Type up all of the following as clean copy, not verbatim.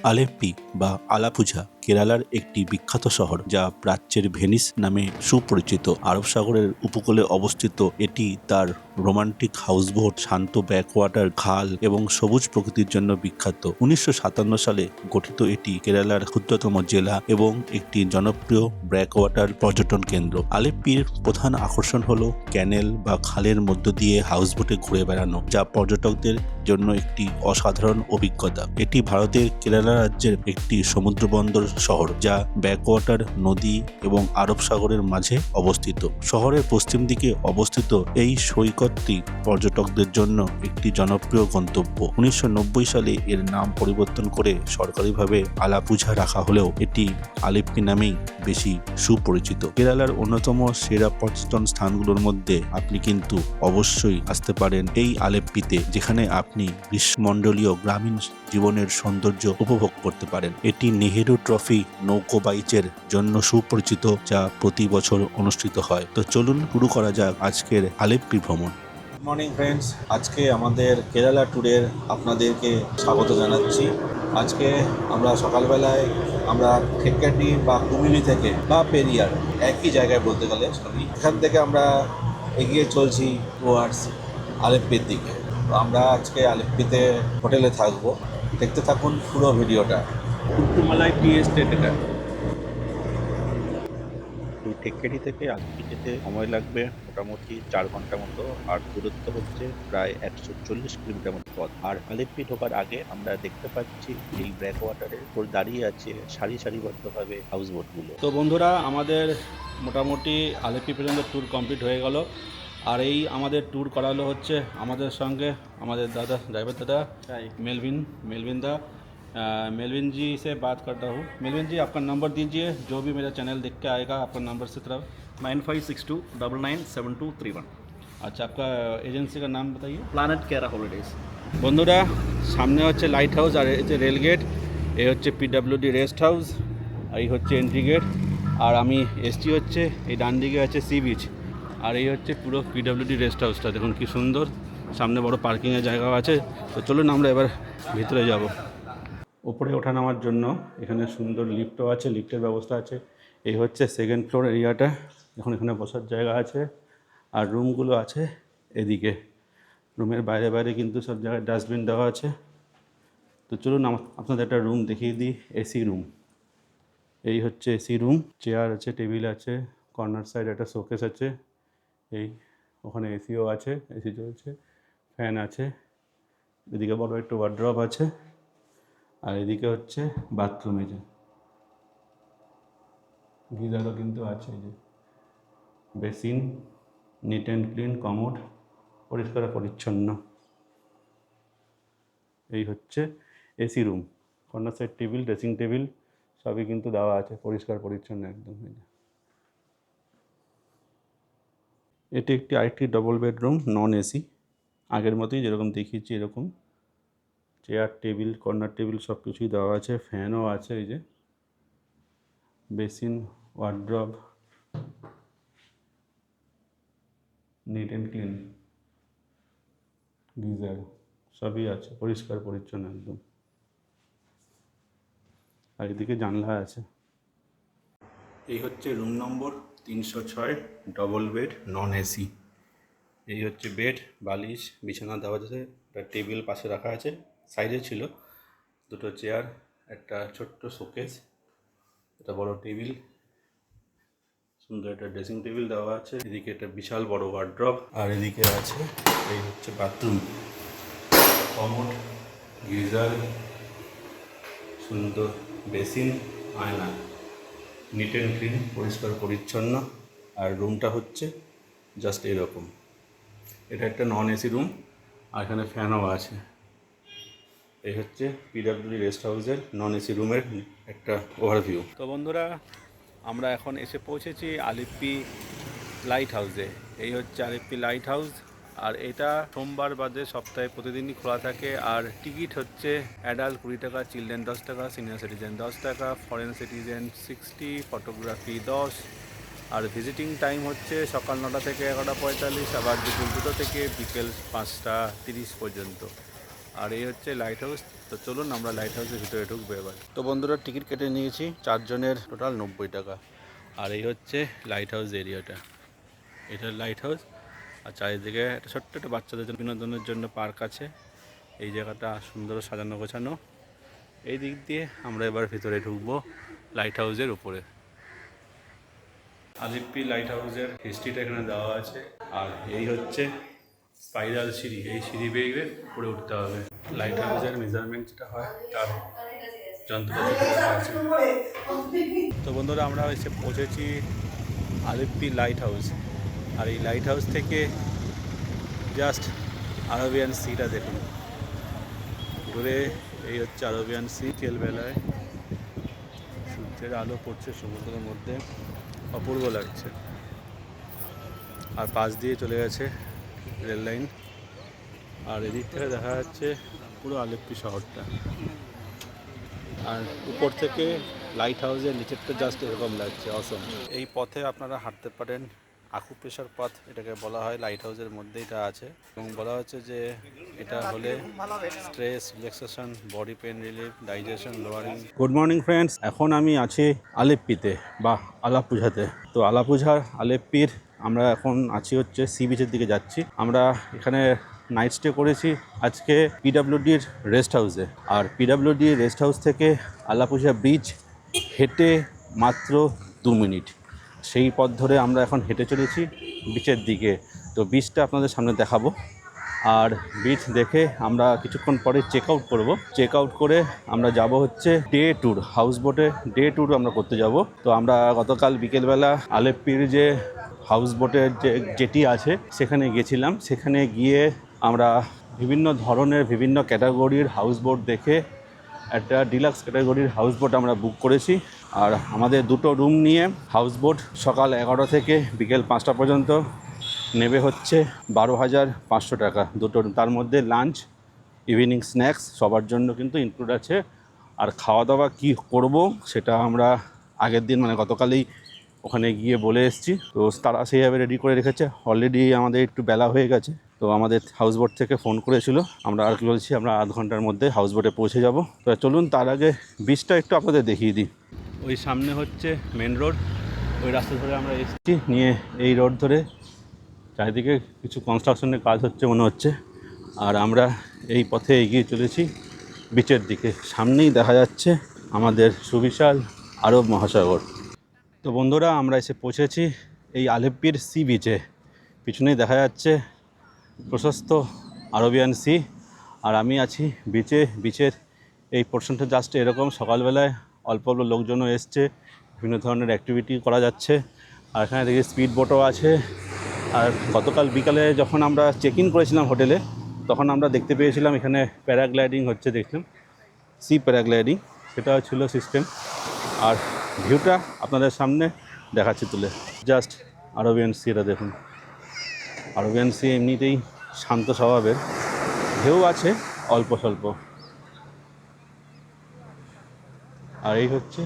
আলেপ্পি বা আলাপুঝা কেরালার একটি বিখ্যাত শহর, যা প্রাচ্যের ভেনিস নামে সুপরিচিত। আরব সাগরের উপকূলে অবস্থিত এটি তার রোমান্টিক হাউসবোট, শান্ত ব্যাকওয়াটার, খাল এবং সবুজ প্রকৃতির জন্য বিখ্যাত। 1957 সালে গঠিত এটি কেরালার ক্ষুদ্রতম জেলা এবং একটি জনপ্রিয় ব্যাকওয়াটার পর্যটন কেন্দ্র। আলেপ্পির প্রধান আকর্ষণ হল ক্যানেল বা খালের মধ্য দিয়ে হাউসবোটে ঘুরে বেড়ানো, যা পর্যটকদের জন্য একটি অসাধারণ অভিজ্ঞতা। এটি ভারতের কেরালা রাজ্যের একটি সমুদ্রবন্দর শহর, যা ব্যাকওয়াটার, নদী এবং আরব সাগরের মাঝে অবস্থিত। শহরের পশ্চিম দিকে অবস্থিত এই সৈকতটি পর্যটকদের জন্য একটি জনপ্রিয় গন্তব্য। 1990 সালে এর নাম পরিবর্তন করে সরকারিভাবে আলাপুঝা রাখা হলেও এটি আলেপ্পি নামেই বেশি সুপরিচিত। কেরালার অন্যতম সেরা পর্যটন স্থানগুলোর মধ্যে আপনি কিন্তু অবশ্যই আসতে পারেন এই আলেপ্পিতে, যেখানে আপনি গ্রীষ্মমণ্ডলীয় গ্রামীণ জীবনের সৌন্দর্য উপভোগ করতে পারেন। এটি নেহেরু ট্রফি নৌকো বাইচের জন্য সুপরিচিত, যা প্রতি বছর অনুষ্ঠিত হয়। তো চলুন শুরু করা যাক আজকের আলেপ্পি ভ্রমণ। গুড মর্নিং ফ্রেন্ডস, আজকে আমাদের কেরালা ট্যুরের আপনাদেরকে স্বাগত জানাচ্ছি। আজকে আমরা সকালবেলায় থেক্কেটি বা কুমিলি থেকে বা পেরিয়ার একই জায়গায় বলতে গেলে এখান থেকে আমরা এগিয়ে চলছি টুয়ার্ডস আলেপ্পির দিকে। তো আমরা আজকে আলেপ্পিতে হোটেলে থাকবো। দেখতে থাকুন পুরো ভিডিওটা। কুট্টুমালাই টি এস্টেট এটা। এই থেক্কেটি থেকে আলেপ্পি যেতে সময় লাগবে মোটামুটি 4 ঘন্টা মতো, আর দূরত্ব হচ্ছে প্রায় 140 কিলোমিটার মতো পথ। আর আলেপ্পি ঢোকার আগে আমরা দেখতে পাচ্ছি এই ব্যাকওয়াটারের উপর দাঁড়িয়ে আছে সারিবদ্ধভাবে হাউসবোটগুলো। তো বন্ধুরা, আমাদের মোটামুটি আলেপ্পি পর্যন্ত ট্যুর কমপ্লিট হয়ে গেল। আর এই আমাদের ট্যুর করালো হচ্ছে আমাদের সঙ্গে আমাদের दादा ड्राइवर दादा मेलविन दा। मेलविन जी से बात करता हूँ। मेलविन जी, आपका नंबर दीजिए, जो भी मेरा चैनल देख के आएगा आपका नंबर से तरफ। 9562997231। अच्छा, आपका एजेंसी का नाम बताइए। প্ল্যানেট কেরা হলিডেজ। বন্ধুরা, সামনে হচ্ছে লাইট হাউস আর এই যে রেল গেট, এই হচ্ছে পিডব্লিউডি রেস্ট হাউস, আর এই হচ্ছে এন্ট্রি গেট। আর আমি এসটি হচ্ছে এই ডান দিকে আছে সি বিচ, আর এই হচ্ছে পুরো পিডব্লিউডি রেস্ট হাউসটা। দেখুন কি সুন্দর, সামনে বড় পার্কিংয়ের জায়গাও আছে। তো চলুন আমরা এবার ভিতরে যাব। উপরে ওঠা নামার জন্য এখানে সুন্দর লিফটও আছে, লিফটের ব্যবস্থা আছে। এই হচ্ছে সেকেন্ড ফ্লোর এরিয়াটা। এখন এখানে বসার জায়গা আছে, আর রুমগুলো আছে এদিকে। রুমের বাইরে বাইরে কিন্তু সব জায়গায় ডাস্টবিন দেওয়া আছে। তো চলুন আপনাদের একটা রুম দেখিয়ে দিই, এসি রুম। এই হচ্ছে এসি রুম, চেয়ার আছে, টেবিল আছে, কর্নার সাইড একটা শোকেস আছে। এই ওখানে এসিও আছে, এসি চলছে, ফ্যান আছে। এদিকে বড় একটু ওয়ার্ড্রপ আছে, আর এদিকে হচ্ছে বাথরুম। এই যে গিজারও কিন্তু আছে, এই যে basin, neat and clean, commode, পরিষ্কার পরিচ্ছন্ন। এই হচ্ছে AC room, corner side table, dressing table সবই কিন্তু দেওয়া আছে, পরিষ্কার পরিচ্ছন্ন একদম। এটি একটি আরেকটি ডবল বেডরুম, নন এসি, আগের মতোই যেরকম দেখিয়েছি এরকম। চেয়ার, টেবিল, কর্নার টেবিল সব কিছুই দেওয়া আছে, ফ্যানও আছে। এই যে basin, wardrobe, neat and clean, geyser সবই আছে, পরিষ্কার পরিচ্ছন্ন একদম। আর এদিকে জানলা আছে। এই হচ্ছে room number 306, double bed, non AC. এই হচ্ছে বেড, বালিশ, বিছানা দেওয়া আছে, একটা টেবিল পাশে রাখা আছে, সাইডে ছিল দুটো চেয়ার, একটা ছোট্ট শোকেস, একটা বড় টেবিল, সুন্দর একটা ড্রেসিং টেবিল দেওয়া আছে। এদিকে একটা বিশাল বড় ওয়ার্ড্রপ, আর এদিকে আছে এই হচ্ছে বাথরুম, কমোড, গিজার, সুন্দর বেসিন, আয়না, নিট অ্যান্ড ক্লিন, পরিষ্কার পরিচ্ছন্ন। আর রুমটা হচ্ছে জাস্ট এরকম। এটা একটা নন এসি রুম, আর এখানে ফ্যানও আছে। এই হচ্ছে পিডব্লিউডি রেস্ট হাউসের নন এসি রুমের একটা ওভারভিউ। তো বন্ধুরা, আমরা এখন এসে পৌঁছেছি আলেপ্পি লাইট হাউসে। এই হচ্ছে আলেপ্পি লাইট হাউস, আর এটা সোমবার বাদে সপ্তাহে প্রতিদিনই খোলা থাকে। আর টিকিট হচ্ছে অ্যাডাল্ট 20 টাকা, চিলড্রেন 10 টাকা, সিনিয়র সিটিজেন 10 টাকা, ফরেন সিটিজেন 60, ফটোগ্রাফি 10। আর ভিজিটিং টাইম হচ্ছে সকাল 9টা থেকে 11:45, আবার দুপুর 2টো থেকে বিকেল 5টা 30 পর্যন্ত। আর এই হচ্ছে লাইট হাউস। তো চলুন আমরা লাইট হাউসের ভিতরে ঢুকবো এবার। তো বন্ধুরা টিকিট কেটে নিয়েছি, 4 জনের টোটাল 90 টাকা। আর এই হচ্ছে লাইট হাউস এরিয়াটা, এটা লাইট হাউস। আর চারিদিকে একটা ছোট্ট একটা বাচ্চাদের জন্য বিনোদনের জন্য পার্ক আছে। এই জায়গাটা সুন্দর সাজানো গোছানো। এই দিক দিয়ে আমরা এবার ভিতরে ঢুকবো লাইট হাউসের উপরে। আলিপ্পি লাইট হাউসের হিস্ট্রিটা এখানে দেওয়া আছে। আর এই হচ্ছে স্পাইরাল সিঁড়ি, এই সিঁড়ি বেয়ে উপরে উঠতে হবে। লাইট হাউসের মেজারমেন্ট যেটা হয় তার যন্ত্রপাতি দেওয়া আছে। তো বন্ধুরা আমরা এসে পৌঁছেছি আলিপ্পি লাইট হাউস। আর এই লাইট হাউস থেকে জাস্ট আরবিয়ান সিটা দেখুন ঘুরে। এই হচ্ছে আরবিয়ান সি, বিকেলবেলায় সূর্যের আলো পড়ছে সমুদ্রের মধ্যে, অপূর্ব লাগছে। আর পাশ দিয়ে চলে গেছে রেল লাইন। আর এদিক থেকে দেখা যাচ্ছে পুরো আলিপ্পি শহরটা। আর উপর থেকে লাইট হাউসের নিচেরটা জাস্ট এরকম লাগছে, অসম। এই পথে আপনারা হাঁটতে পারেন, আকুপ্রেশার পথ এটাকে বলা হয়। লাইট হাউসের মধ্যে এটা আছে এবং বলা হচ্ছে যে এটা হলে stress relaxation, body pain relief, digestion lowering. Good morning friends, এখন আমি আছি আলেপ্পিতে বা আলাপুঝাতে। তো আলাপুঝার আলেপ্পির আমরা এখন আছি হচ্ছে সি বিচের দিকে যাচ্ছি। আমরা এখানে নাইট স্টে করেছি আজকে পিডাব্লিউডির রেস্ট হাউসে। আর পিডাব্লিউডি রেস্ট হাউস থেকে আলাপুঝা ব্রিজ হেঁটে মাত্র 2 মিনিট। সেই পথ ধরে আমরা এখন হেঁটে চলেছি বিচের দিকে। তো বিচটা আপনাদের সামনে দেখাবো। আর বিচ দেখে আমরা কিছুক্ষণ পরে চেক আউট করবো। চেক আউট করে আমরা যাব হচ্ছে ডে ট্যুর, হাউস বোটে ডে ট্যুর আমরা করতে যাব। তো আমরা গতকাল বিকেলবেলা আলেপ্পির যে হাউস বোটের যে জেটি আছে সেখানে গেছিলাম। সেখানে গিয়ে আমরা বিভিন্ন ধরনের বিভিন্ন ক্যাটাগরির হাউস বোট দেখে একটা ডিলাক্স ক্যাটাগরির হাউস বোট আমরা বুক করেছি। আর আমাদের 2টো রুম নিয়ে হাউস বোট সকাল 11 থেকে বিকেল 5টা পর্যন্ত নেবে হচ্ছে 12,500 টাকা 2টো। তার মধ্যে লাঞ্চ, ইভিনিং স্ন্যাক্স সবার জন্য কিন্তু ইনক্লুড আছে। আর খাওয়া দাওয়া কী করব সেটা আমরা আগের দিন মানে গতকালই ওখানে গিয়ে বলে এসেছি। তো তারা সেইভাবে রেডি করে রেখেছে। অলরেডি আমাদের একটু বেলা হয়ে গেছে, তো আমাদের হাউস বোট থেকে ফোন করেছিল। আমরা আর কি বলছি, আমরা আধ ঘন্টার মধ্যে হাউস বোটে পৌঁছে যাব। তো চলুন তার আগে বিচটা একটু আপনাদের দেখিয়ে দিই। ওই সামনে হচ্ছে মেন রোড, ওই রাস্তা ধরে আমরা এসেছি নিয়ে এই রোড ধরে চারিদিকে কিছু কনস্ট্রাকশনের কাজ হচ্ছে মনে হচ্ছে। আর আমরা এই পথে এগিয়ে চলেছি বিচের দিকে। সামনেই দেখা যাচ্ছে আমাদের সুবিশাল আরব মহাসাগর। তো বন্ধুরা আমরা এসে পৌঁছেছি এই আলেপ্পির সি বিচে। পিছনেই দেখা যাচ্ছে প্রশস্ত আরবিয়ান সি। আর আমি আছি বিচে। বিচের এই পোর্শনটা জাস্ট এরকম, সকালবেলায় অল্প অল্প লোকজনও এসছে, বিভিন্ন ধরনের অ্যাক্টিভিটি করা যাচ্ছে। আর এখানে দেখি স্পিড বোটও আছে। আর গতকাল বিকালে যখন আমরা চেক ইন করেছিলাম হোটেলে, তখন আমরা দেখতে পেয়েছিলাম এখানে প্যারাগ্লাইডিং হচ্ছে, দেখলাম সি প্যারাগ্লাইডিং, সেটা ছিল সিস্টেম। আর ভিউটা আপনাদের সামনে দেখাচ্ছি তুলে। জাস্ট আরবিয়ান সিটা দেখুন। আরবিয়ান সি এমনিতেই শান্ত স্বভাবের, ঢেউ আছে অল্প স্বল্প। আর এই হচ্ছে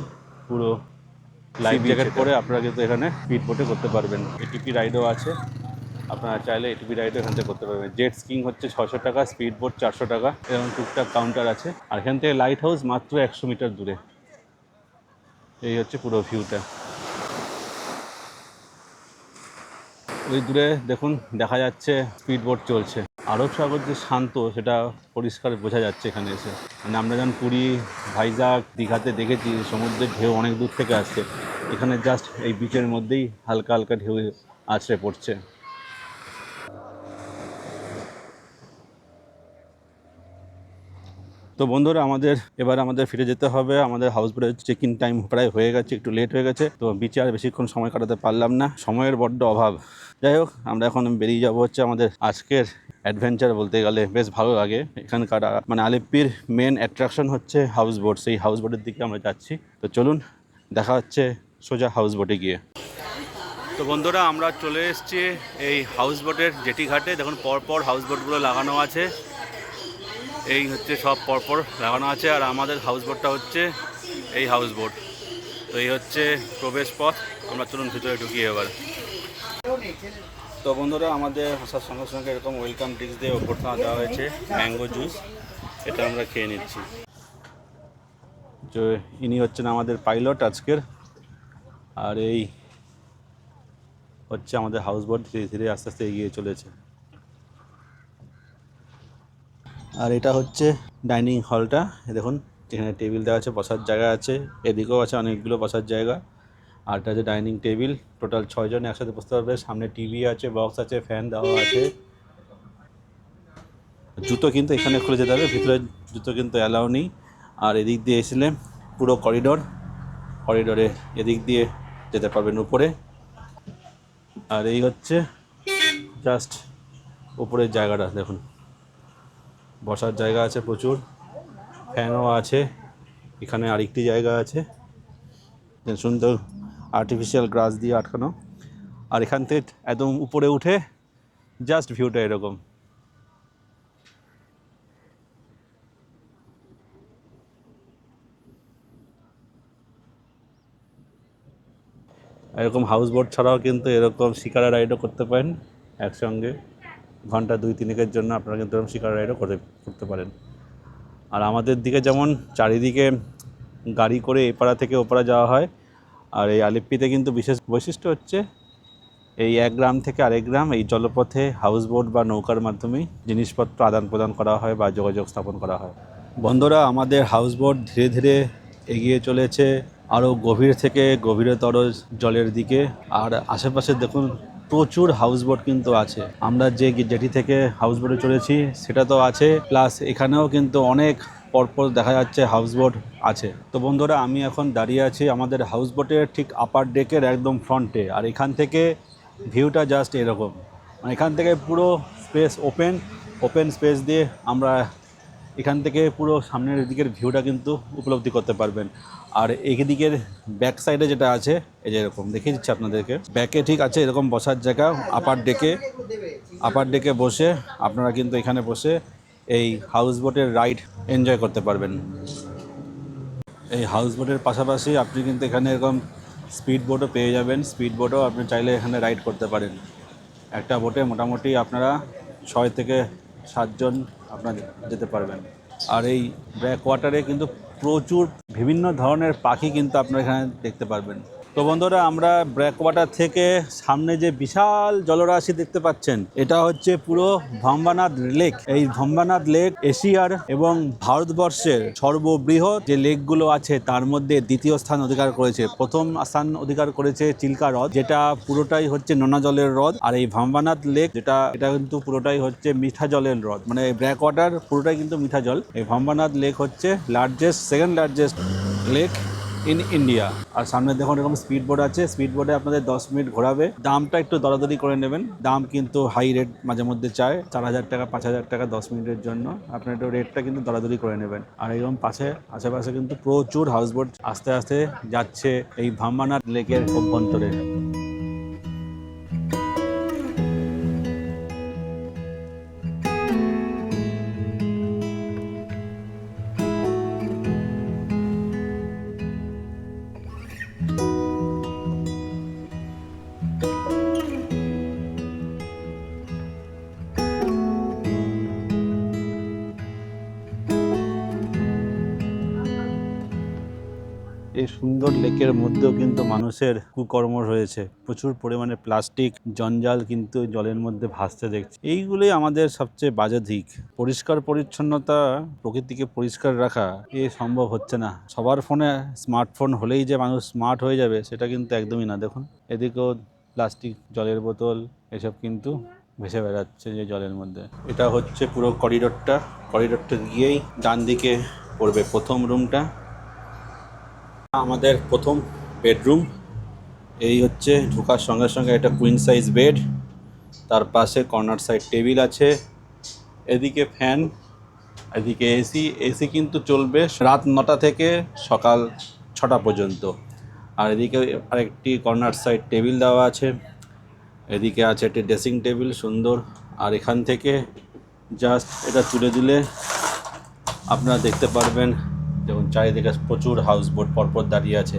পুরো লাইফ জ্যাকেট পরে আপনারা কিন্তু এখানে স্পিড বোটে করতে পারবেন। এটিপি রাইডও আছে, আপনারা চাইলে এটিপি রাইডও এখান থেকে করতে পারবেন। জেট স্কিং হচ্ছে 600 টাকা, স্পিড বোট 400 টাকা, এরকম টুকটাক কাউন্টার আছে। আর এখান থেকে লাইট হাউস মাত্র 100 মিটার দূরে। এই হচ্ছে পুরো ভিউটা। ওই দূরে দেখুন দেখা যাচ্ছে স্পিড বোট চলছে। আরব সাগর যে শান্ত সেটা পরিষ্কার বোঝা যাচ্ছে এখানে এসে। মানে আমরা যখন পুরী, ভাইজাগ, দীঘাতে দেখেছি সমুদ্রের ঢেউ অনেক দূর থেকে আসছে, এখানে জাস্ট এই বিচের মধ্যেই হালকা হালকা ঢেউ আছড়ে পড়ছে। তো বন্ধুরা আমাদের ফিরে যেতে হবে। আমাদের হাউস বোটের চেক ইন টাইম প্রায় হয়ে গেছে, একটু লেট হয়ে গেছে। তো বিচে আর বেশিক্ষণ সময় কাটাতে পারলাম না, সময়ের বড্ড অভাব। যাই হোক, আমরা এখন বেরিয়ে যাব হচ্ছে আমাদের আজকের অ্যাডভেঞ্চার। বলতে গেলে বেশ ভালো লাগে এখানকার। মানে আলেপ্পির মেন অ্যাট্রাকশন হচ্ছে হাউস বোট, সেই হাউস বোটের দিকে আমরা যাচ্ছি। তো চলুন দেখা হচ্ছে সোজা হাউস বোটে গিয়ে। তো বন্ধুরা আমরা চলে এসেছি এই হাউস বোটের জেটি ঘাটে। দেখুন পরপর হাউস বোটগুলো লাগানো আছে, এই হচ্ছে সব পরপর লাগানো আছে। আর আমাদের হাউস বোটটা হচ্ছে এই হাউস বোট। তো এই হচ্ছে প্রবেশ পথ। আমরা চলুন ভিতরে ঢুকি এবার। তো বন্ধুরা আমাদের আসার সঙ্গে সঙ্গে এরকম ওয়েলকাম ড্রিঙ্কস দিয়ে অভ্যর্থনা দেওয়া হয়েছে, ম্যাঙ্গো জুস। এটা আমরা খেয়ে নিচ্ছি। তো ইনি হচ্ছেন আমাদের পাইলট আজকের, আর এই হচ্ছে আমাদের হাউস বোট ধীরে ধীরে আস্তে আস্তে এগিয়ে চলেছে। আর এটা হচ্ছে ডাইনিং হলটা, দেখুন এখানে টেবিল দেওয়া আছে, বসার জায়গা আছে, এদিকেও আছে অনেকগুলো বসার জায়গা। আর এটা হচ্ছে ডাইনিং টেবিল, টোটাল 6 জন একসাথে বসতে পারবে। সামনে টিভি আছে, বক্স আছে, ফ্যান দেওয়া আছে। জুতো কিন্তু এখানে খুলে যেতে হবে, ভিতরে জুতো কিন্তু অ্যালাউ নেই। আর এদিক দিয়ে এসলে পুরো করিডোরে এদিক দিয়ে যেতে পারবেন উপরে। আর এই হচ্ছে জাস্ট উপরের জায়গাটা, দেখুন বসার জায়গা আছে প্রচুর, ফ্যানও আছে। এখানে আরেকটি জায়গা আছে সুন্দর আর্টিফিশিয়াল গ্রাস দিয়ে আটকানো। আর এখান থেকে একদম উপরে উঠে জাস্ট ভিউটা এরকম। এরকম হাউস বোট ছাড়াও কিন্তু এরকম শিকারা রাইডও করতে পারেন একসঙ্গে, ঘন্টা 2-3 জন্য আপনারা কিন্তু এরকম শিকারা রাইডও করতে পারেন। আর আমাদের দিকে যেমন চারিদিকে গাড়ি করে এপাড়া থেকে ওপাড়া যাওয়া হয়, আর এই আলিপ্পিতে কিন্তু বিশেষ বৈশিষ্ট্য হচ্ছে এই এক গ্রাম থেকে আরেক গ্রাম এই জলপথে হাউস বোট বা নৌকার মাধ্যমেই জিনিসপত্র আদান প্রদান করা হয় বা যোগাযোগ স্থাপন করা হয়। বন্ধুরা, আমাদের হাউস বোট ধীরে ধীরে এগিয়ে চলেছে আরও গভীর থেকে গভীরতর জলের দিকে। আর আশেপাশে দেখুন প্রচুর হাউস বোট কিন্তু আছে। আমরা যে জেটি থেকে হাউস বোটে চলেছি সেটা তো আছে, প্লাস এখানেও কিন্তু অনেক পরপর দেখা যাচ্ছে হাউস বোট আছে। তো বন্ধুরা, আমি এখন দাঁড়িয়ে আছি আমাদের হাউস বোটের ঠিক আপার ডেকের একদম ফ্রন্টে। আর এখান থেকে ভিউটা জাস্ট এরকম, মানে এখান থেকে পুরো স্পেস ওপেন স্পেস দিয়ে আমরা এখান থেকে পুরো সামনের দিকের ভিউটা কিন্তু উপলব্ধি করতে পারবেন। আর এই দিকের ব্যাক সাইডে যেটা আছে এই যে এরকম দেখিয়ে দিচ্ছি আপনাদেরকে, ব্যাকে ঠিক আছে এরকম বসার জায়গা। আপার ডেকে বসে আপনারা কিন্তু এখানে বসে এই হাউস বোটের রাইড এনজয় করতে পারবেন। এই হাউস বোটের পাশাপাশি আপনি কিন্তু এখানে এরকম স্পিড বোটও পেয়ে যাবেন। স্পিড বোটও আপনি চাইলে এখানে রাইড করতে পারেন। একটা বোটে মোটামুটি আপনারা 6 থেকে 7 জন আপনারা যেতে পারবেন। আর এই ব্যাক ওয়াটারে কিন্তু প্রচুর বিভিন্ন ধরনের পাখি কিন্তু আপনারা এখানে দেখতে পারবেন। তো বন্ধুরা, আমরা ব্যাক ওয়াটার থেকে সামনে যে বিশাল জলরাশি দেখতে পাচ্ছেন এটা হচ্ছে পুরো ভম্বানাথ লেক। এই ভম্বানাথ লেক এশিয়ার এবং ভারতবর্ষের সর্ববৃহৎ যে লেকগুলো আছে তার মধ্যে দ্বিতীয় স্থান অধিকার করেছে। প্রথম স্থান অধিকার করেছে চিল্কা হ্রদ, যেটা পুরোটাই হচ্ছে নোনা জলের হ্রদ। আর এই ভম্বানাথ লেক এটা কিন্তু পুরোটাই হচ্ছে মিঠা জলের হ্রদ, মানে ব্যাক ওয়াটার পুরোটাই কিন্তু মিঠা জল। এই ভম্বানাথ লেক হচ্ছে second largest lake in India. আর সামনে দেখুন এরকম স্পিড বোট আছে, স্পিড বোটে আপনাদের 10 মিনিট ঘোরাবে। দামটা একটু দরাদরি করে নেবেন, দাম কিন্তু হাই রেট মাঝে মধ্যে চায়, 4000 টাকা 5000 টাকা 10 মিনিটের জন্য। আপনার একটু রেটটা কিন্তু দরাদরি করে নেবেন। আর এরকম আশেপাশে কিন্তু প্রচুর হাউস বোট আস্তে আস্তে যাচ্ছে এই ভম্বানাথ লেকের অভ্যন্তরে। এই সুন্দর লেকের মধ্যেও কিন্তু মানুষের কুকর্ম রয়েছে, প্রচুর পরিমাণে প্লাস্টিক জঞ্জাল কিন্তু জলের মধ্যে ভাসতে দেখছি। এইগুলোই আমাদের সবচেয়ে বাজে দিক। পরিষ্কার পরিচ্ছন্নতা, প্রকৃতিকে পরিষ্কার রাখা সম্ভব হচ্ছে না। সবার ফোনে স্মার্টফোন হলেই যে মানুষ স্মার্ট হয়ে যাবে সেটা কিন্তু একদমই না। দেখুন এদিকেও প্লাস্টিক, জলের বোতল এসব কিন্তু ভেসে বেড়াচ্ছে যে জলের মধ্যে। এটা হচ্ছে পুরো করিডোরটা গিয়েই ডান দিকে পড়বে প্রথম রুমটা, আমাদের প্রথম বেডরুম। এই হচ্ছে ঢোকার সঙ্গে সঙ্গে একটা কুইন সাইজ বেড, তার পাশে কর্নার সাইড টেবিল আছে, এদিকে ফ্যান, এদিকে এসি কিন্তু চলবে রাত 9টা থেকে সকাল 6টা পর্যন্ত। আর এদিকে আরেকটি কর্নার সাইড টেবিল দেওয়া আছে, এদিকে আছে একটি ড্রেসিং টেবিল সুন্দর। আর এখান থেকে জাস্ট এটা তুলে দিলে আপনারা দেখতে পারবেন যেমন চারিদিকে প্রচুর হাউস বোট পরপর দাঁড়িয়ে আছে।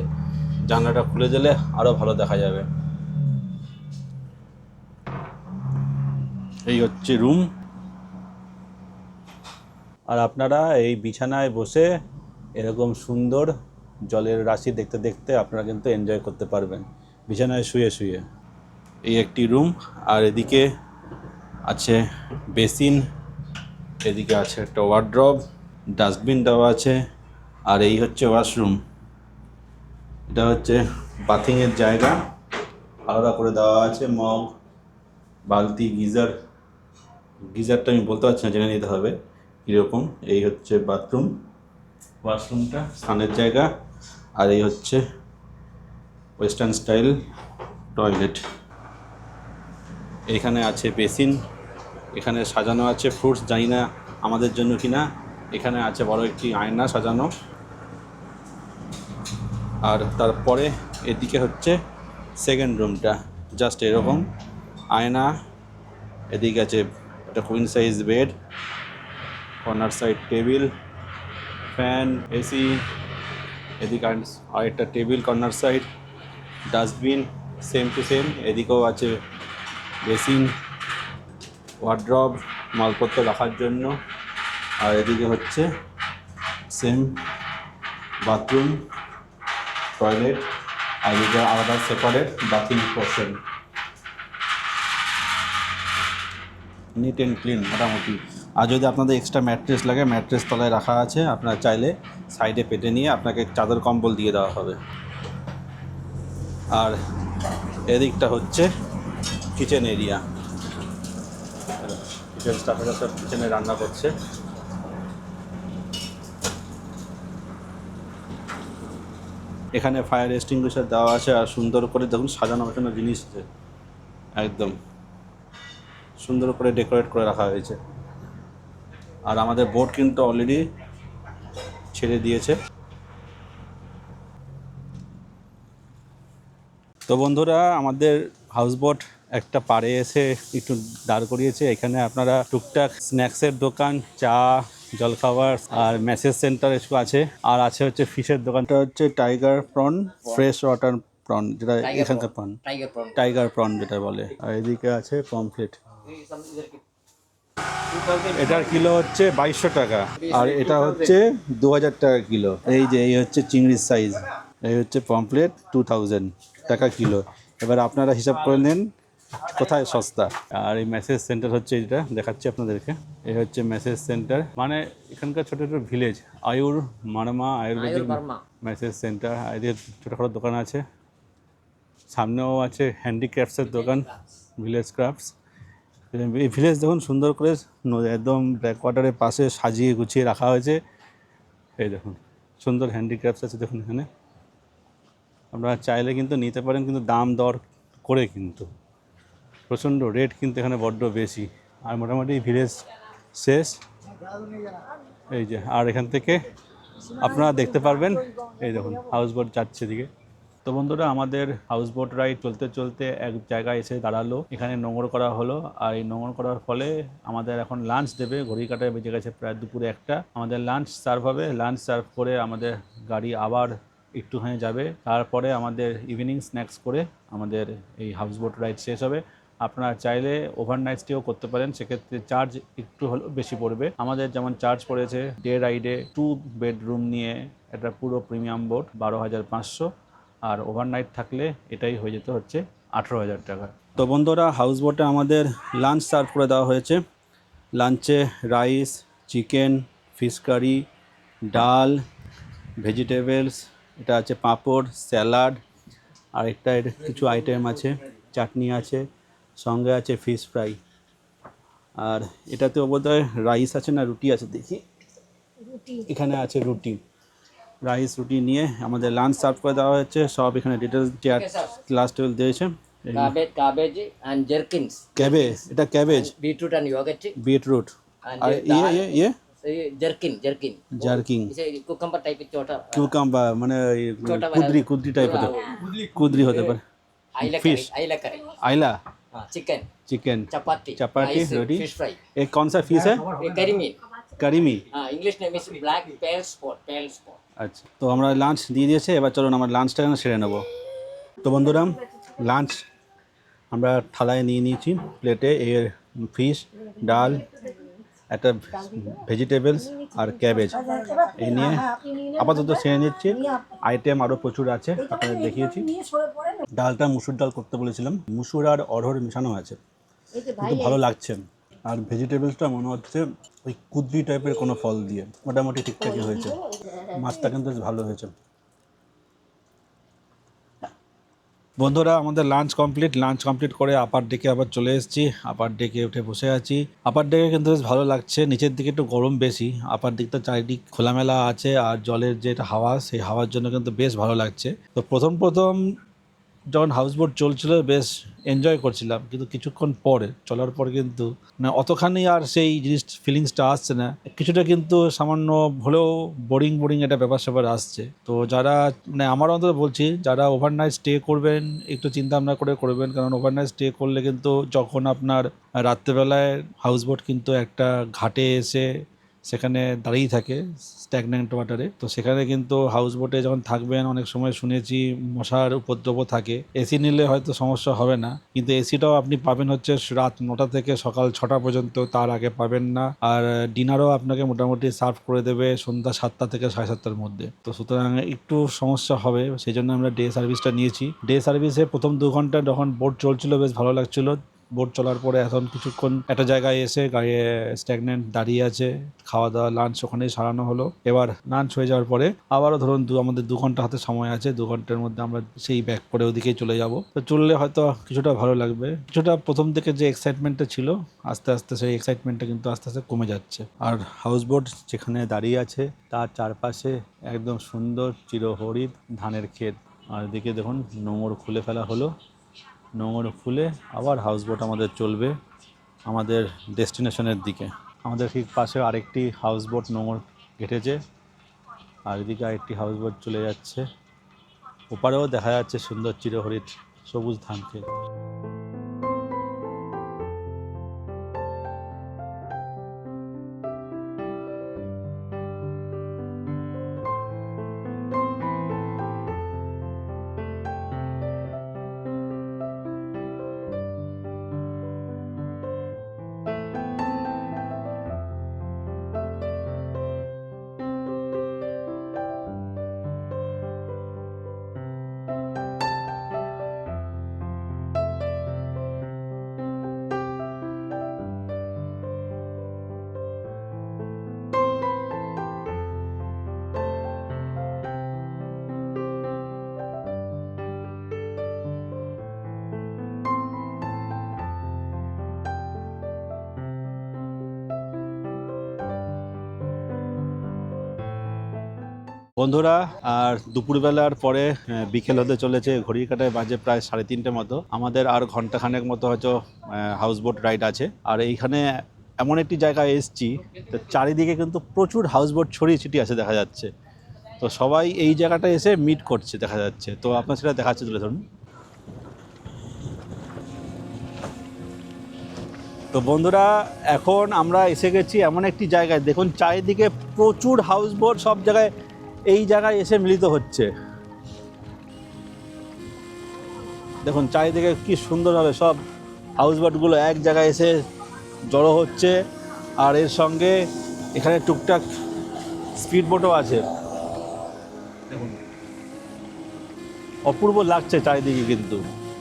জানলাটা খুলে দিলে আরও ভালো দেখা যাবে। এই হচ্ছে রুম। আর আপনারা এই বিছানায় বসে এরকম সুন্দর জলের রাশি দেখতে দেখতে আপনারা কিন্তু এনজয় করতে পারবেন বিছানায় শুয়ে শুয়ে। এই একটি রুম, আর এদিকে আছে বেসিন, এদিকে আছে একটা ওয়ার্ড্রব, ডাস্টবিন দেওয়া আছে, আর এই হচ্ছে ওয়াশরুম। এটা হচ্ছে বাথিংয়ের জায়গা, আলাদা করে দেওয়া আছে মগ, বালতি, গিজারটা আমি বলতে পারছি না, জেনে নিতে হবে কীরকম। এই হচ্ছে বাথরুম, ওয়াশরুমটা স্নানের জায়গা, আর এই হচ্ছে ওয়েস্টার্ন স্টাইল টয়লেট। এখানে আছে বেসিন, এখানে সাজানো আছে ফ্রুটস, জানি না আমাদের জন্য কিনা। এখানে আছে বড় একটি আয়না সাজানো, আর তারপরে এদিকে হচ্ছে সেকেন্ড রুমটা, জাস্ট এরকম আয়না, এদিকে আছে একটা queen size bed, corner side table, fan, AC, এদিকে আরেকটা table corner side, dustbin same to same, এদিকেও আছে বেসিন, ওয়ার্ড্রব মালপত্র রাখার জন্য, আর এদিকে হচ্ছে সেম বাথরুম, টয়লেট, আর এদিকে আলাদা separate bathing portion. Neat and clean মোটামুটি। আর যদি আপনাদের এক্সট্রা ম্যাট্রেস লাগে, ম্যাট্রেস তলায় রাখা আছে, আপনারা চাইলে সাইডে পেতে নিয়ে আপনাকে চাদর কম্বল দিয়ে দেওয়া হবে। আর এদিকটা হচ্ছে কিচেন এরিয়া, কিচেন স্টাফেরা সব কিচেনে রান্না করছে। এখানে ফায়ার এক্সটিংগুইশার দেওয়া আছে, আর সুন্দর করে দেখুন সাজানো গোছানো জিনিস আছে, একদম সুন্দর করে ডেকোরেট করে রাখা হয়েছে। আর আমাদের বোট কিন্তু অলরেডি ছেড়ে দিয়েছে। তো বন্ধুরা, আমাদের হাউসবোট একটা পাড়ে এসে একটু দাঁড় করিয়েছে। এখানে আপনারা টুকটাক স্ন্যাক্সের দোকান, চা, জলখাবার আর ম্যাসেজ সেন্টার এসব আছে। আর আছে হচ্ছে ফিশের দোকানটা হচ্ছে tiger prawn, fresh water prawn, যেটা এখানকার প্রন, টাইগার প্রন যেটা বলে। আর এদিকে আছে পমফ্রেট, এটার কিলো হচ্ছে 2200 টাকা, আর এটা হচ্ছে 2000 টাকা কিলো। এই হচ্ছে চিংড়ির সাইজ, এই হচ্ছে পমফ্রেট 2000 টাকা কিলো। এবার আপনারা হিসাব করে নেন কোথায় সস্তা। আর এই মেসেজ সেন্টার হচ্ছে, এটা দেখাচ্ছি আপনাদেরকে, এই হচ্ছে মেসেজ সেন্টার, মানে এখানকার ছোটো ছোটো ভিলেজ, আয়ুর মারমা আয়ুর্বেদিক মেসেজ সেন্টার। এদের ছোটোখাটো দোকান আছে, সামনেও আছে হ্যান্ডিক্রাফটসের দোকান, ভিলেজ ক্রাফটস। এই ভিলেজ দেখুন সুন্দর করে একদম ব্যাকওয়াটারের পাশে সাজিয়ে গুছিয়ে রাখা হয়েছে। এই দেখুন সুন্দর হ্যান্ডিক্রাফটস আছে দেখুন এখানে, আপনারা চাইলে কিন্তু নিতে পারেন, কিন্তু দাম দর করে, কিন্তু প্রচণ্ড রেট কিন্তু এখানে বড্ড বেশি। আর মোটামুটি ভিলেজ শেষ, এই যে, আর এখান থেকে আপনারা দেখতে পারবেন, এই দেখুন হাউসবোট যাচ্ছে দিকে। তো বন্ধুরা, আমাদের হাউসবোট রাইড চলতে চলতে এক জায়গায় এসে দাঁড়ালো, এখানে নোঙর করা হলো। আর এই নোঙর করার ফলে আমাদের এখন লাঞ্চ দেবে, ঘড়ি কাটায় বেজে গেছে প্রায় দুপুরে 1টা। আমাদের লাঞ্চ সার্ভ হবে, লাঞ্চ সার্ভ করে আমাদের গাড়ি আবার একটুখানি যাবে, তারপরে আমাদের ইভিনিং স্ন্যাক্স করে আমাদের এই হাউসবোট রাইড শেষ হবে। আপনারা চাইলে ওভারনাইট স্টেও করতে পারেন, সেক্ষেত্রে চার্জ একটু হলেও বেশি পড়বে। আমাদের যেমন চার্জ পড়েছে ডে রাইডে 2 বেডরুম নিয়ে একটা পুরো প্রিমিয়াম বোট 12,500, আর ওভারনাইট থাকলে এটাই হয়ে যেতে হচ্ছে 18,000 টাকা। তো বন্ধুরা, হাউসবোটে আমাদের লাঞ্চ সার্ভ করে দেওয়া হয়েছে। লাঞ্চে রাইস, চিকেন, ফিশ কারি, ডাল, ভেজিটেবলস, এটা আছে পাঁপড়, স্যালাড, আর একটা কিছু আইটেম আছে, চাটনি আছে, সঙ্গে আছে ফিশ ফ্রাই। আর এটাতেও বোধহয় রাইস আছে না রুটি আছে, দেখি এখানে আছে রুটি, রাইস রুটি নিয়ে আমাদের লাঞ্চ সার্ভ করে দেওয়া হয়েছে। সব এখানে ডিটেলস চেয়ার ক্লাস টেবিল দিয়েছে। cabbage and jerkins. ক্যাবেজ, এটা cabbage, Beetroot and yogurt. Beetroot, And আর jerkin. Gherkin, It's a cucumber type of chota. Cucumber, মানে ছোটা কুদরি টাইপ হতে, কুদরি হতে পারে। Aila Fish. curry. Aila curry. आइला, Chicken. Chicken, Chapati. चपाती, Rice, रोटी। Fish fry. एक कौन सा फिश है? Curry meat. Creamy. English name is black pale spot. আচ্ছা, তো আমরা লাঞ্চ দিয়ে দিয়েছে, এবার চলুন আমরা লাঞ্চটা সেরে নেব। তো বন্ধুরা, লাঞ্চ আমরা থালায় নিয়ে নিয়েছি প্লেটে। এর ফিশ, ডাল, একটা ভেজিটেবলস আর ক্যাবেজ এই নিয়ে আপাতত সেরে নিচ্ছি। আইটেম আরও প্রচুর আছে, আপনাদের দেখিয়েছি। ডালটা মুসুর ডাল করতে বলেছিলাম, মুসুর আর অড়হর মেশানো আছে, কিন্তু ভালো লাগছে। আর ভেজিটেবলসটা মনে হচ্ছে ওই কুদ্রি টাইপের কোনো ফল দিয়ে, মোটামুটি ঠিকঠাকই হয়েছে। মাছটা কিন্তু বেশ ভালো হয়েছে। বন্ধুরা, আমাদের লাঞ্চ কমপ্লিট করে আপার ডেকে আবার চলে এসেছি। আপার ডেকে উঠে বসে আছি। আপার ডেকে কিন্তু বেশ ভালো লাগছে, নিচের দিকে একটু গরম বেশি, আপার দিকটা চারিদিক খোলামেলা আছে আর জলের যেটা হাওয়া, সেই হাওয়ার জন্য কিন্তু বেশ ভালো লাগছে। তো প্রথম যখন হাউসবোট চলছিল বেশ এনজয় করছিলাম, কিন্তু কিছুক্ষণ পরে চলার পর কিন্তু মানে অতখানি আর সেই জিনিস ফিলিংসটা আসছে না, কিছুটা কিন্তু সামান্য হলেও বোরিং একটা ব্যাপার স্যাপার আসছে। তো যারা মানে আমার অন্তত বলছি, যারা ওভারনাইট স্টে করবেন একটু চিন্তা ভাবনা করে করবেন, কারণ ওভারনাইট স্টে করলে কিন্তু যখন আপনার রাত্রেবেলায় হাউসবোট কিন্তু একটা ঘাটে এসে সেখানে দাঁড়িয়ে থাকে স্ট্যাগন্যান্ট ওয়াটারে, তো সেখানে কিন্তু হাউসবোটে যখন থাকবেন অনেক সময় শুনেছি মশার উপদ্রব থাকে। এসি নিলে হয়তো সমস্যা হবে না, কিন্তু এসিটাও আপনি পাবেন হচ্ছে রাত 9টা থেকে সকাল 6টা পর্যন্ত, তার আগে পাবেন না। আর ডিনারও আপনাকে মোটামুটি সার্ভ করে দেবে সন্ধ্যা 7টা থেকে 7:30টার মধ্যে। তো সুতরাং একটু সমস্যা হবে, সেই জন্য আমরা ডে সার্ভিসটা নিয়েছি। ডে সার্ভিসে প্রথম 2 ঘন্টা যখন বোট চলছিল বেশ ভালো লাগছিল। বোট চলার পরে এখন কিছুক্ষণ একটা জায়গায় এসে গাড়ি স্ট্যাগন্যান্ট দাঁড়িয়ে আছে, খাওয়া দাওয়া লাঞ্চ ওখানেই সারানো হলো। এবার লাঞ্চ হয়ে যাওয়ার পরে আবারও ধরুন আমাদের 2 ঘন্টা হাতে সময় আছে, 2 ঘন্টার মধ্যে আমরা সেই ব্যাক করে ওদিকেই চলে যাব। তো চললে হয়তো কিছুটা ভালো লাগবে, কিছুটা প্রথম থেকে যে এক্সাইটমেন্টটা ছিল আস্তে আস্তে সেই এক্সাইটমেন্টটা কিন্তু আস্তে আস্তে কমে যাচ্ছে। আর হাউসবোট যেখানে দাঁড়িয়ে আছে তার চারপাশে একদম সুন্দর চিরহরিৎ ধানের ক্ষেত, আর এদিকে দেখুন নোঙর খুলে ফেলা হলো। নোঙর খুলে আবার হাউসবোট আমাদের চলবে আমাদের ডেস্টিনেশনের দিকে। আমাদের ঠিক পাশে আরেকটি হাউসবোট নোঙর ঘেটেছে, আর এদিকে আরেকটি হাউসবোট চলে যাচ্ছে। ওপারেও দেখা যাচ্ছে সুন্দর চিরহরিৎ সবুজ ধান ক্ষেত। বন্ধুরা, আর দুপুরবেলার পরে বিকেল হতে চলেছে, ঘড়ির কাঁটায় বাজে প্রায় 3:30 মতো। আমাদের আর ঘন্টাখানেক মতো হয়তো হাউসবোট রাইড আছে। আর এইখানে এমন একটি জায়গায় এসছি, তো চারিদিকে কিন্তু প্রচুর হাউসবোট ছড়িয়ে ছিটিয়ে আছে দেখা যাচ্ছে। তো সবাই এই জায়গাটায় এসে মিট করছে দেখা যাচ্ছে। তো আপনার সেটা দেখাচ্ছে তুলে ধরুন। তো বন্ধুরা, এখন আমরা এসে গেছি এমন একটি জায়গায়, দেখুন চারিদিকে প্রচুর হাউসবোট সব জায়গায় এই জায়গায় এসে মিলিত হচ্ছে। দেখুন চারিদিকে কি সুন্দরভাবে সব হাউসবোটগুলো এক জায়গায় এসে জড়ো হচ্ছে, আর এর সঙ্গে এখানে টুকটাক স্পিড বোটও আছে। দেখুন অপূর্ব লাগছে চারিদিকে, কিন্তু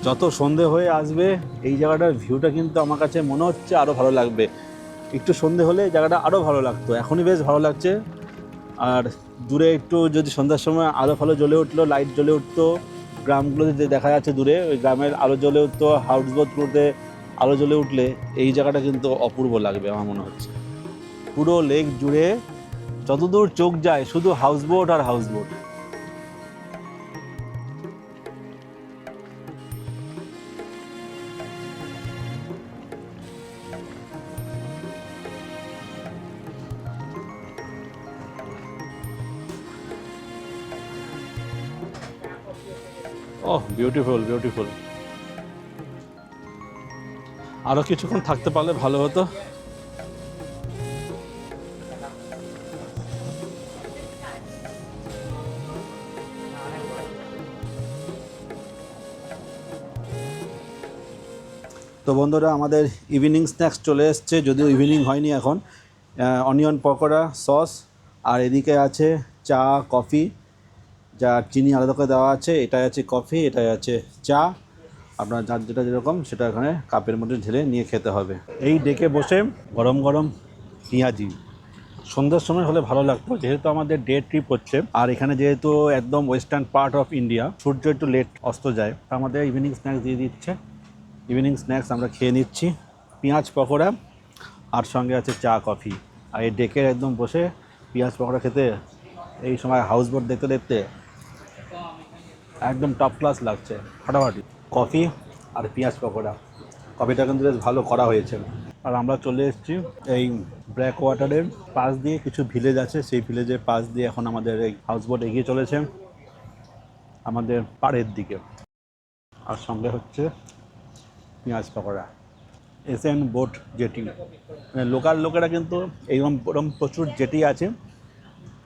যত সন্ধে হয়ে আসবে এই জায়গাটার ভিউটা কিন্তু আমার কাছে মনে হচ্ছে আরও ভালো লাগবে। একটু সন্ধে হলে জায়গাটা আরও ভালো লাগতো, এখনই বেশ ভালো লাগছে। আর দূরে একটু যদি সন্ধ্যার সময় আলো ফালো জ্বলে উঠলো, লাইট জ্বলে উঠতো, গ্রামগুলোতে যে দেখা যাচ্ছে দূরে ওই গ্রামের আলো জ্বলে উঠতো, হাউসবোটগুলোতে আলো জ্বলে উঠলে এই জায়গাটা কিন্তু অপূর্ব লাগবে আমার মনে হচ্ছে। পুরো লেক জুড়ে যতদূর চোখ যায় শুধু হাউসবোট আর হাউসবোট। ওহ বিউটিফুল বিউটিফুল। আরও কিছুক্ষণ থাকতে পারলে ভালো হতো। তো বন্ধুরা, আমাদের ইভিনিং স্ন্যাক্স চলে এসছে, যদিও ইভিনিং হয়নি এখন, অনিয়ন পকোড়া সস, আর এদিকে আছে চা কফি, যা চিনি আলাদা করে দেওয়া আছে। এটাই আছে কফি, এটাই আছে চা। আপনার যার যেটা যেরকম সেটা এখানে কাপের মধ্যে ঢেলে নিয়ে খেতে হবে। এই ডেকে বসে গরম গরম পেঁয়াজি সন্ধ্যার সময় হলে ভালো লাগতো, যেহেতু আমাদের ডে ট্রিপ হচ্ছে আর এখানে যেহেতু একদম ওয়েস্টার্ন পার্ট অফ ইন্ডিয়া, সূর্য একটু লেট অস্ত যায়, তা আমাদের ইভিনিং স্ন্যাক্স দিয়ে দিচ্ছে। ইভিনিং স্ন্যাক্স আমরা খেয়ে নিচ্ছি, পেঁয়াজ পকোড়া আর সঙ্গে আছে চা কফি। আর এই ডেকে একদম বসে পেঁয়াজ পকোড়া খেতে, এই সময় হাউস বোট দেখতে দেখতে একদম টপ ক্লাস লাগছে। ফাটাফাটি কফি আর পেঁয়াজ পকোড়া, কফিটা কিন্তু বেশ ভালো করা হয়েছে। আর আমরা চলে এসেছি এই ব্র্যাক ওয়াটারের পাশ দিয়ে, কিছু ভিলেজ আছে, সেই ভিলেজের পাশ দিয়ে এখন আমাদের এই হাউস বোট এগিয়ে চলেছে আমাদের পাড়ের দিকে। আর সঙ্গে হচ্ছে পেঁয়াজ পকোড়া। এসএন বোট জেটি, মানে লোকাল লোকেরা কিন্তু এরকম প্রচুর জেটি আছে,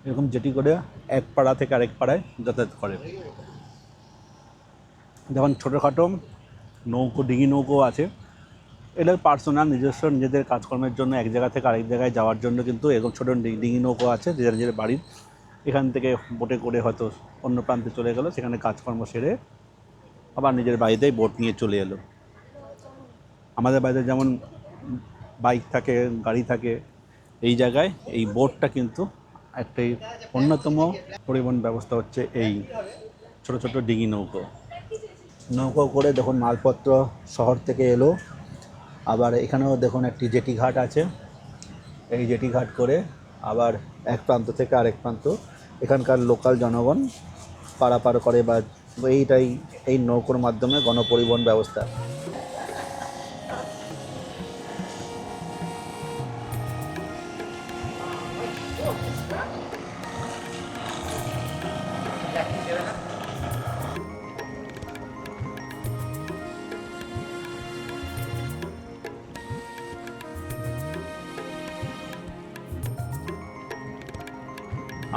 এরকম জেটি করে এক পাড়া থেকে আরেক পাড়ায় যাতায়াত করে। যেমন ছোটোখাটো নৌকো, ডিঙি নৌকো আছে, এদের পার্সোনাল নিজস্ব নিজেদের কাজকর্মের জন্য এক জায়গা থেকে আরেক জায়গায় যাওয়ার জন্য কিন্তু এরকম ছোটো ডিঙি নৌকো আছে, নিজের নিজের বাড়ির এখান থেকে বোটে করে হয়তো অন্য প্রান্তে চলে গেলো, সেখানে কাজকর্ম সেরে আবার নিজের বাড়িতেই বোট নিয়ে চলে এলো। আমাদের বাড়িতে যেমন বাইক থাকে, গাড়ি থাকে, এই জায়গায় এই বোটটা কিন্তু একটাই অন্যতম পরিবহন ব্যবস্থা হচ্ছে এই ছোটো ছোটো ডিঙি নৌকো। নৌকো করে দেখুন মালপত্র শহর থেকে এলো। আবার এখানেও দেখুন একটি জেটি ঘাট আছে, এই জেটি ঘাট করে আবার এক প্রান্ত থেকে আরেক প্রান্ত এখানকার লোকাল জনগণ পারাপার করে, বা এইটাই এই নৌকোর মাধ্যমে গণপরিবহন ব্যবস্থা।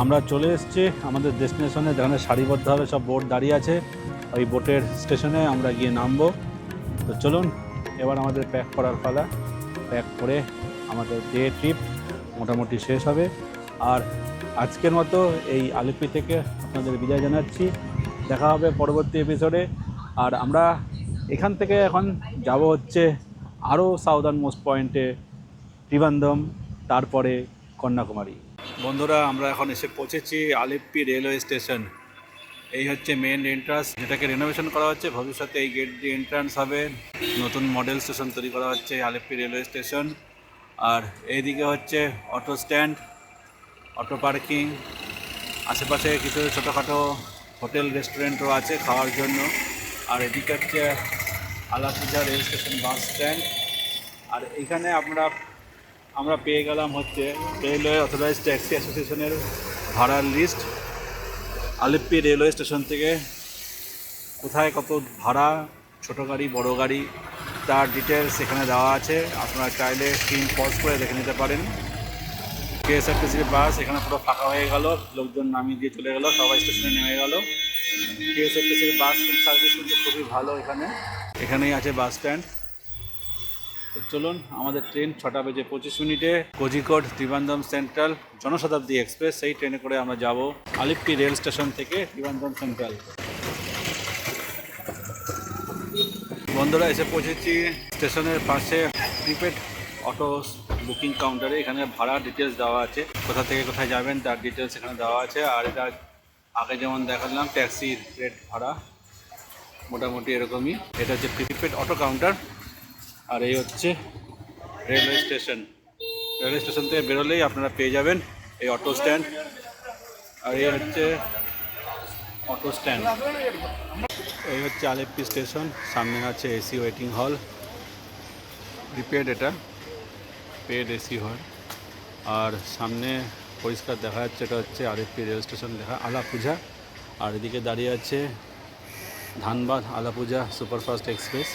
আমরা চলে এসেছি আমাদের ডেস্টিনেশনে, যেখানে সারিবদ্ধভাবে সব বোট দাঁড়িয়ে আছে। ওই বোটের স্টেশনে আমরা গিয়ে নামবো। তো চলুন এবার আমাদের প্যাক করার পালা। প্যাক করে আমাদের ডে ট্রিপ মোটামুটি শেষ হবে। আর আজকের মতো এই আলিপি থেকে আপনাদের বিদায় জানাচ্ছি। দেখা হবে পরবর্তী এপিসোডে। আর আমরা এখান থেকে এখন যাব হচ্ছে আরও সাউদার্ন মোস্ট পয়েন্টে, ত্রিবান্ধম, তারপরে কন্যাকুমারী। বন্ধুরা, আমরা এখন এসে পৌঁছেছি আলিপ্পি রেলওয়ে স্টেশন। এই হচ্ছে মেন এন্ট্রান্স, যেটাকে রেনোভেশন করা হচ্ছে। ভবিষ্যতে এই গেট দিয়ে এন্ট্রান্স হবে। নতুন মডেল স্টেশন তৈরি করা হচ্ছে আলিপ্পি রেলওয়ে স্টেশন। আর এইদিকে হচ্ছে অটো স্ট্যান্ড, অটো পার্কিং, আশেপাশে কিছু ছোটোখাটো হোটেল রেস্টুরেন্টও আছে খাওয়ার জন্য। আর এদিকে হচ্ছে Alappuzha rail station bus stand. আর এখানে আমরা পেয়ে গেলাম হচ্ছে রেলওয়ে অথরাইজ ট্যাক্সি অ্যাসোসিয়েশনের ভাড়ার লিস্ট। আলিপ্পি রেলওয়ে স্টেশন থেকে কোথায় কত ভাড়া, ছোটো গাড়ি বড় গাড়ি, তার ডিটেলস এখানে দেওয়া আছে। আপনারা চাইলে স্ক্রিন পজ করে দেখে নিতে পারেন। কেএসআরটিসির বাস এখানে পুরো ফাঁকা হয়ে গেল, লোকজন নামিয়ে দিয়ে চলে গেল, সবাই স্টেশনে নেমে গেল। কেএসআরটিসির বাস সার্ভিস কিন্তু খুবই ভালো। এখানেই আছে বাস স্ট্যান্ড। তো চলুন, আমাদের train 6:25 Kozhikode Trivandrum central Janshatabdi express, সেই ট্রেনে করে আমরা যাব আলিপ্পি রেল স্টেশন থেকে ত্রিবান্ধম সেন্ট্রাল। বন্ধুরা, এসে পৌঁছেছি স্টেশনের পাশে প্রিপেড অটো বুকিং কাউন্টারে। এখানে ভাড়া ডিটেলস দেওয়া আছে, কোথা থেকে কোথায় যাবেন তার ডিটেলস এখানে দেওয়া আছে। আর এটা আগে যেমন দেখালাম ট্যাক্সির রেট ভাড়া মোটামুটি এরকমই। এটা হচ্ছে প্রিপেড অটো কাউন্টার। আর এই হচ্ছে রেলওয়ে স্টেশন। রেলওয়ে স্টেশন থেকে বেরোলেই আপনারা পেয়ে যাবেন এই অটো স্ট্যান্ড। আর এই হচ্ছে অটো স্ট্যান্ড। এই হচ্ছে আলিপ্পি স্টেশন। সামনে আছে এসি ওয়েটিং হল, প্রিপেড, এটা পেড এসি হল। আর সামনে পরিষ্কার দেখা যাচ্ছে এটা হচ্ছে আলিপ্পি রেল স্টেশন লেখা, আলাপুঝা। আর এদিকে দাঁড়িয়ে আছে ধানবাদ আলাপুঝা সুপারফাস্ট এক্সপ্রেস।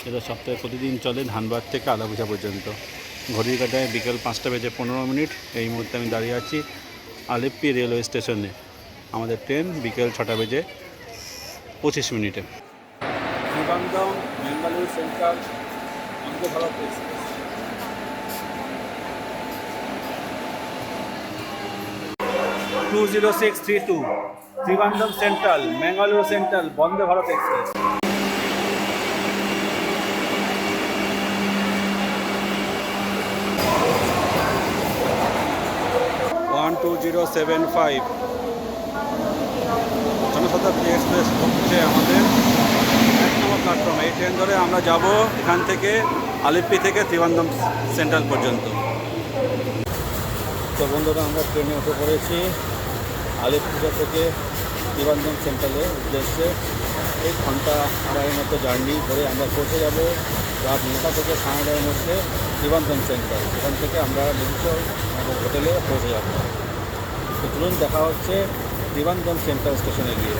এটা সপ্তাহে প্রতিদিন চলে ধানবাদ থেকে আলাপুঝা পর্যন্ত। ঘড়ির কাঁটায় বিকেল 5:15। এই মুহূর্তে আমি দাঁড়িয়ে আছি আলিপ্পি রেলওয়ে স্টেশনে। আমাদের ট্রেন বিকেল 6:25। ত্রিবান্ধম বেঙ্গালুরু সেন্ট্রাল অন্তর্ভারত express. 20632 Trivandrum central, Mangalore central, Vande Bharat express. 12075 Janshatabdi express হচ্ছে আমাদের 1 নম্বর প্ল্যাটফর্ম। এই ট্রেন ধরে আমরা যাব এখান থেকে আলিপ্পি থেকে ত্রিবান্ধম সেন্ট্রাল পর্যন্ত। তো বন্ধুরা, আমরা ট্রেনে উঠে পড়েছি আলিপুরদুয়ার থেকে ত্রিবান্ধম সেন্ট্রালের উদ্দেশ্যে। এই ঘন্টা আড়াইয়ের মতো জার্নি করে আমরা পৌঁছে যাব রাত 9টা থেকে 9:30 মধ্যে ত্রিবান্ধম সেন্ট্রাল। এখান থেকে আমরা নির্দিষ্ট আমাদের হোটেলে পৌঁছে যাব। তো চলুন দেখা হচ্ছে ত্রিবান্ধম সেন্ট্রাল স্টেশনে গিয়ে।